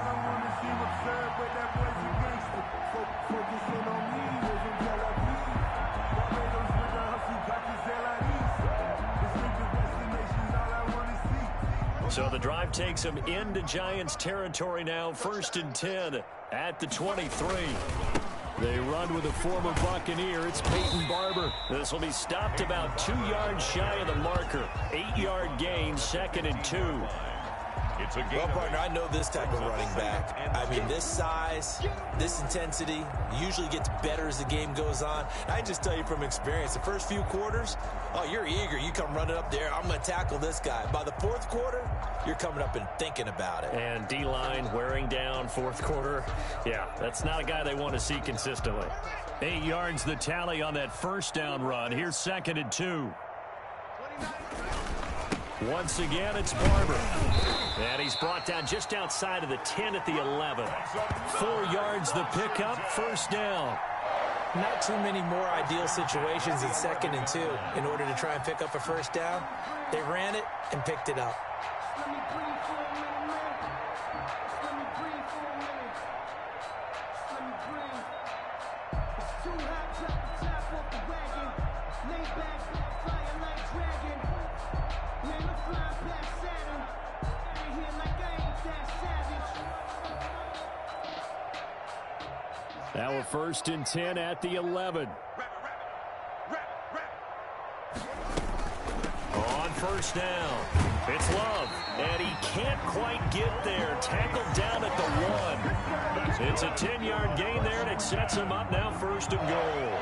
C: So the drive takes them into Giants territory now. 1st and 10 at the 23. They run with a former Buccaneer. It's Peyton Barber. This will be stopped about 2 yards shy of the marker. 8-yard gain, 2nd and 2.
E: Well, partner, I know this type of running back. I mean, this size, this intensity usually gets better as the game goes on. I just tell you from experience, the first few quarters, oh, you're eager. You come running up there, I'm going to tackle this guy. By the fourth quarter, you're coming up and thinking about it.
C: And D-line wearing down fourth quarter. Yeah, that's not a guy they want to see consistently. 8 yards the tally on that first down run. Here's 2nd and 2. Once again, it's Barber. And he's brought down just outside of the 10 at the 11. 4 yards the pickup, first down.
E: Not too many more ideal situations in 2nd and 2 in order to try and pick up a first down. They ran it and picked it up.
C: Now a 1st and 10 at the 11. On first down, it's Love, and he can't quite get there. Tackled down at the 1. It's a 10-yard gain there, and it sets him up now 1st and goal.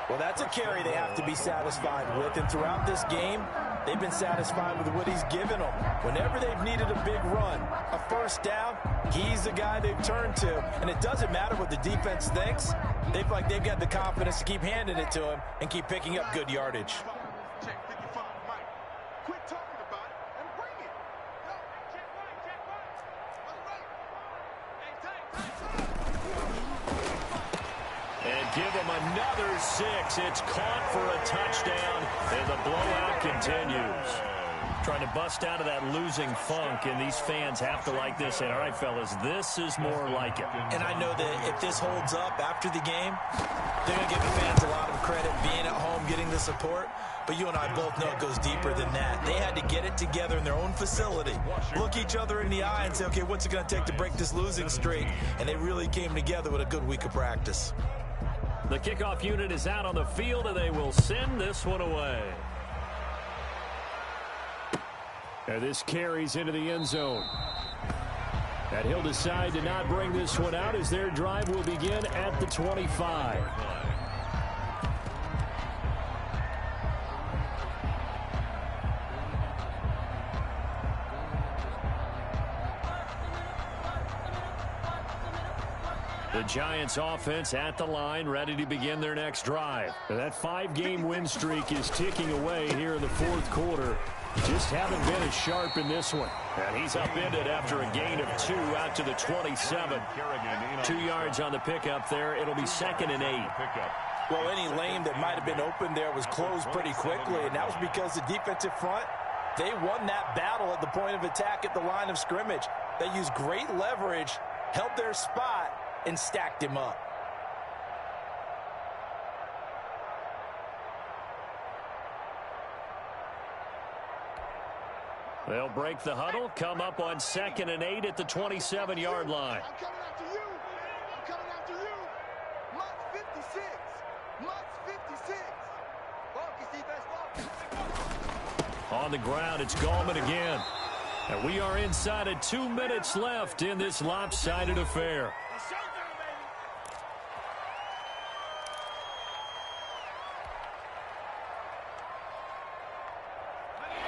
E: Well, that's a carry they have to be satisfied with, and throughout this game, they've been satisfied with what he's given them. Whenever they've needed a big run, a first down, he's the guy they've turned to. And it doesn't matter what the defense thinks. They've got the confidence to keep handing it to him and keep picking up good yardage.
G: Check 55, Mike. Quit talking about it and bring it. Check right.
C: And give him another 6. It's caught for a touchdown, and the blowout continues. Trying to bust out of that losing funk, and these fans have to like this. And all right, fellas, this is more like it.
E: And I know that if this holds up after the game, they're going to give the fans a lot of credit being at home, getting the support. But you and I both know it goes deeper than that. They had to get it together in their own facility, look each other in the eye and say, okay, what's it going to take to break this losing streak? And they really came together with a good week of practice.
C: The kickoff unit is out on the field, and they will send this one away. And this carries into the end zone. And he'll decide to not bring this one out as their drive will begin at the 25. The Giants offense at the line, ready to begin their next drive. That 5-game win streak is ticking away here in the fourth quarter. Just haven't been as sharp in this one. And he's upended after a gain of 2 out to the 27. 2 yards on the pickup there. It'll be 2nd and 8.
E: Well, any lane that might have been open there was closed pretty quickly, and that was because the defensive front, they won that battle at the point of attack at the line of scrimmage. They used great leverage, held their spot, and stacked him up.
C: They'll break the huddle, come up on 2nd and 8 at the 27-yard line.
G: I'm coming after you. I'm coming after you. Month 56. Month 56. Focus, defense,
C: On the ground, it's Gallman again. And we are inside of 2 minutes left in this lopsided affair.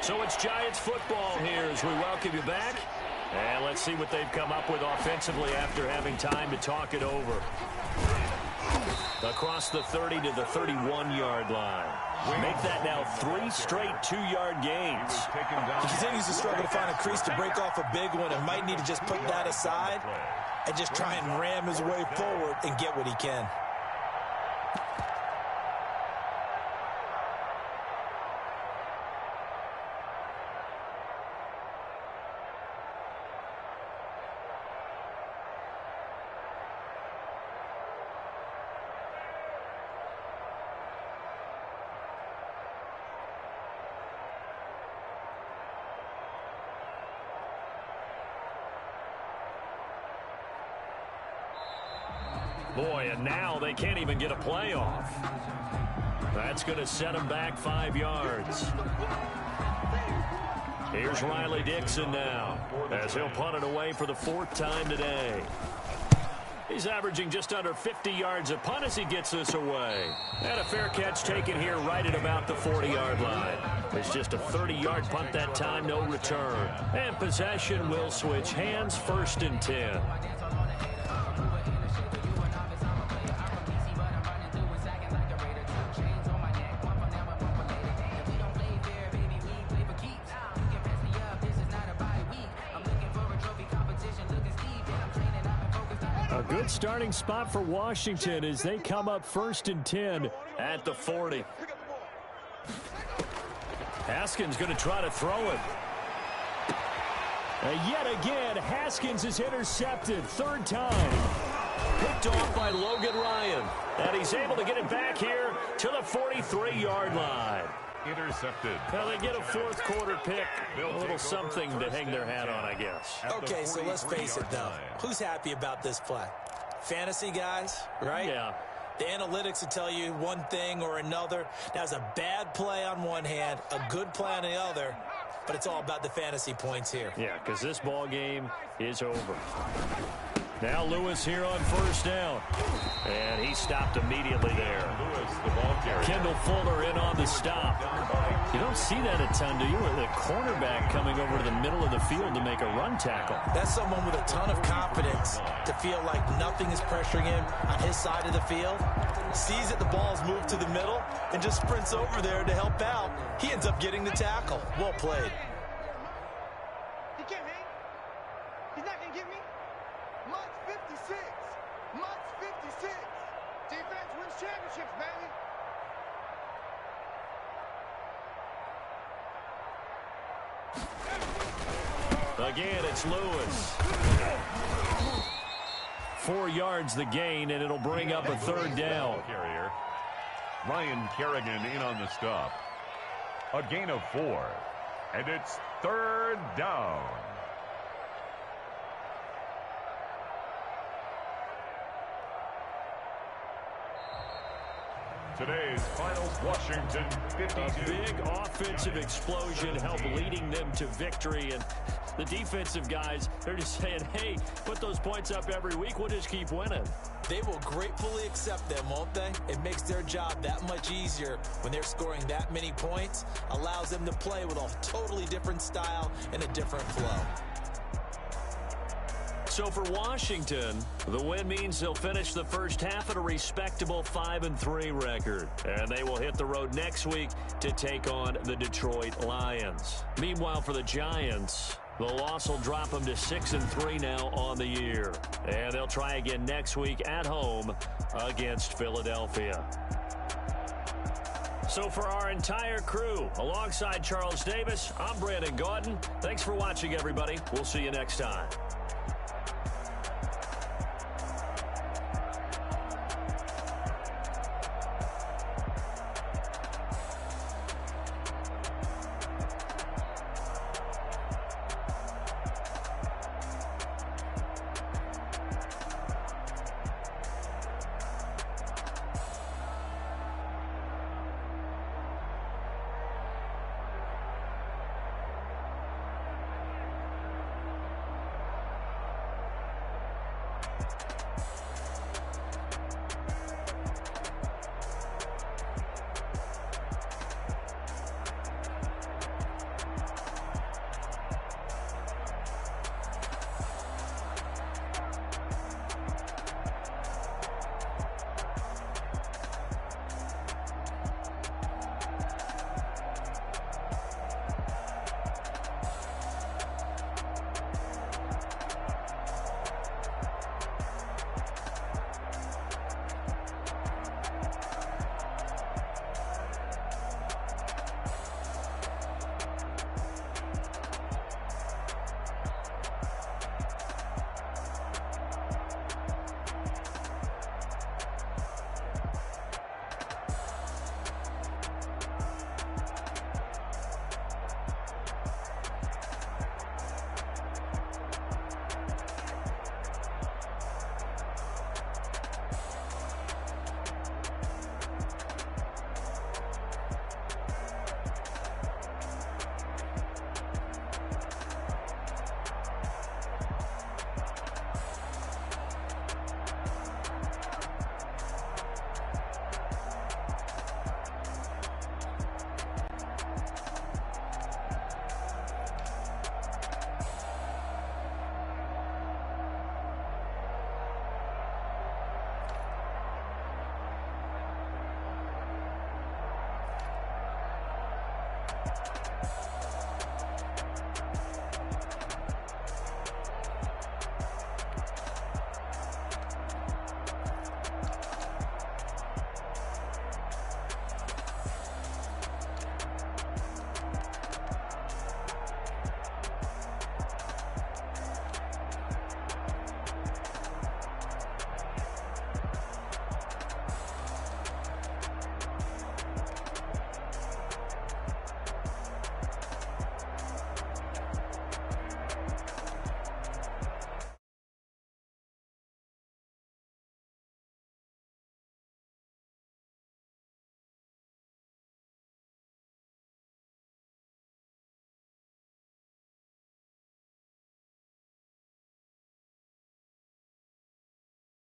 C: So it's Giants football here as we welcome you back. And let's see what they've come up with offensively after having time to talk it over. Across the 30 to the 31-yard line. Make that now 3 straight 2-yard gains.
E: He continues to struggle to find a crease to break off a big one and might need to just put that aside and just try and ram his way forward and get what he can.
C: Boy, and now they can't even get a playoff. That's going to set them back 5 yards.
F: Here's Riley Dixon now, as he'll punt it away for the 4th time today. He's averaging just under 50 yards a punt as he gets this away. And a fair catch taken here right at about the 40-yard line. It's just a 30-yard punt that time, no return. And possession will switch hands, 1st and 10. A good starting spot for Washington as they come up 1st and 10 at the 40. Haskins going to try to throw it. Yet again, Haskins is intercepted. 3rd time. Picked off by Logan Ryan. And he's able to get it back here to the 43-yard line.
D: Intercepted.
F: Well, they get a 4th quarter pick. A little something to hang their hat on, I guess.
E: Okay, so let's face it, though. Who's happy about this play? Fantasy guys, right?
F: Yeah.
E: The analytics will tell you one thing or another. That's a bad play on one hand, a good play on the other, but it's all about the fantasy points here.
F: Yeah, because this ball game is over. Now Lewis here on 1st down. And he stopped immediately there.
D: Lewis, the ball carrier.
F: Kendall Fuller in on the stop. You don't see that a ton, do you? With a cornerback coming over to the middle of the field to make a run tackle.
E: That's someone with a ton of confidence to feel like nothing is pressuring him on his side of the field. Sees that the ball's moved to the middle and just sprints over there to help out. He ends up getting the tackle. Well played.
G: He can't hang. He's not going to get me. Much 56. Much 56. Defense wins championships, baby.
F: Again, it's Lewis. 4 yards the gain, and it'll bring up a 3rd down.
D: Carrier. Ryan Kerrigan in on the stop. A gain of 4. And it's 3rd down. Today's finals, Washington 52.
F: A big offensive explosion helped leading them to victory. And the defensive guys, they're just saying, hey, put those points up every week. We'll just keep winning.
E: They will gratefully accept them, won't they? It makes their job that much easier when they're scoring that many points. Allows them to play with a totally different style and a different flow.
F: So for Washington, the win means they'll finish the first half at a respectable 5-3 record. And they will hit the road next week to take on the Detroit Lions. Meanwhile, for the Giants, the loss will drop them to 6-3 now on the year. And they'll try again next week at home against Philadelphia. So for our entire crew, alongside Charles Davis, I'm Brandon Gaudin. Thanks for watching, everybody. We'll see you next time.